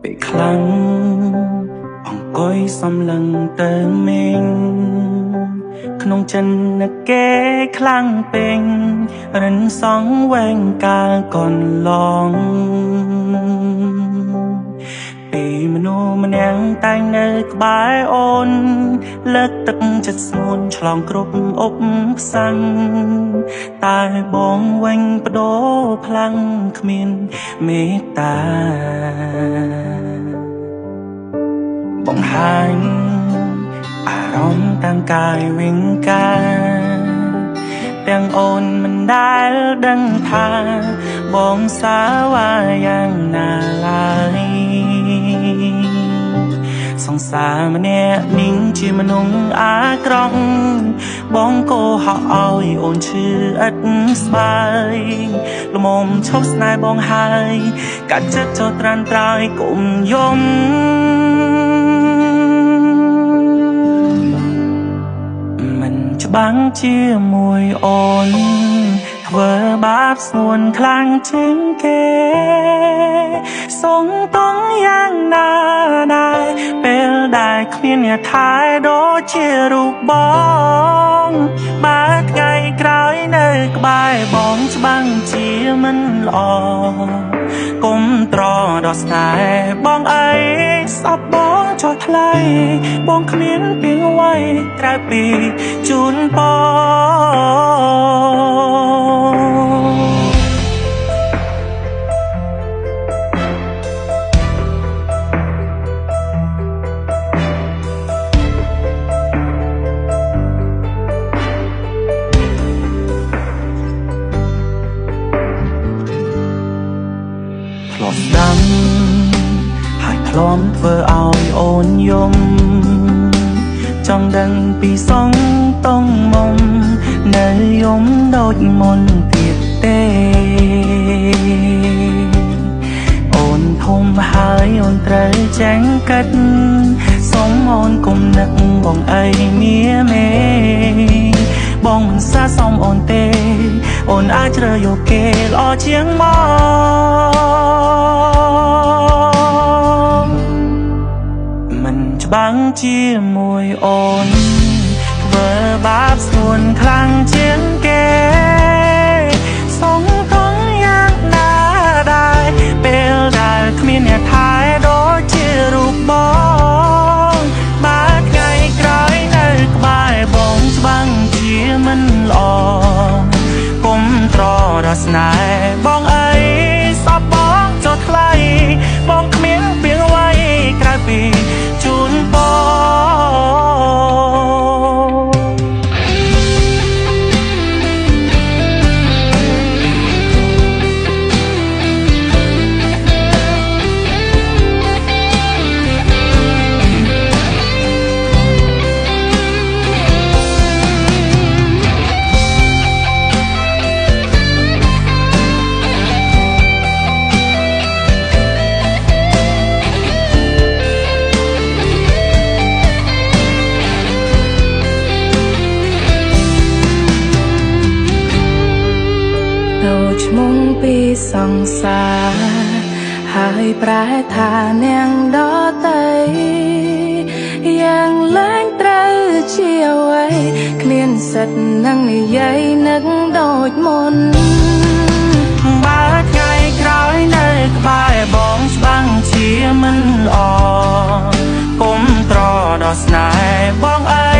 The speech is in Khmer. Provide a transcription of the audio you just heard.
ពេលខ្លាំងអង្គុយសំឡឹងទៅមេងក្នុងចិនគេខ្លាំងពេញរិនសងវែងកាលកន្លងពេលមនុស្សម្នាក់តែងនៅក្បែរអូនលើកទឹកចិត្តស្ងួនឆ្លងគ្រប់អុបផ្សាំងតែបងវិញបដូរพลังគ្មានមេត្តាបង្ហាញអារម្មណ៍តាមកាយវិញកាទាំងអូនមិនដែលដឹងថាបងសាវាយ៉ាងណាឡើយសង្សារម្នាក់និងជាមនុស្សអាក្រក់បងក៏ហៅឲ្យអូនឈឺឥតស្បើយល្មមឈប់ស្នេហ៍បងហើយកាត់ចិត្តចូលត្រានត្រោយកុំយំមិនច្បាំងជាមួយអូនធ្វើបាបស្ងួនខ្លាំងជាងគេសុំតងយ៉ាងណាដែរពេលដែលគ្មានអ្នកថែដូចជារូបបងបើថ្ងៃក្រោយនៅក្បែរបងច្បាំងជាមិនល្អកុំត្រដល់ស្នេហ៍បងអីសពបងចុះថ្លៃបងគ្មានពីអ្វីក្រៅពីជូនបងធ្លាប់ស្ដាំហើយធ្លាប់ធ្វើឲ្យអូនយំចង់ដឹងពីសងតងមុំនៅយំដូចមុនទៀតទេអូនធំហើយអូនត្រូវចាញ់កាត់សុំអូនគុំនឹកបងអីមៀមេបងមិនសាសមអូនទេអូនអាចជ្រើសយកគេល្អជាងមកមិនច្បាំងជាមួយអូនធ្វើបាបស្ងួនខ្លាំងជាងគេសងកងយ៉ាងណាដែរពេលដែលគ្មានអ្នកថែដូចជារូបបងបើថ្ងៃក្រោយនៅក្បែរបងច្បាំងជាមិនល្អកុំត្រដល់ស្នេហ៍បងអីសពបងចុះថ្លៃបងគ្មានពីអ្វីក្រៅពីជូនបងដូចមុងពីសង្សារហើយប្រែថានាងដតីយ៉ាងលែងត្រូវជាអ្វីគ្មានសិទ្ធនឹងនិយាយនឹកដូចមុនបើថ្ងៃក្រោយនៅក្បែរបងច្បាំងជាមិនល្អកុំត្រដល់ស្នេហ៍បងអើ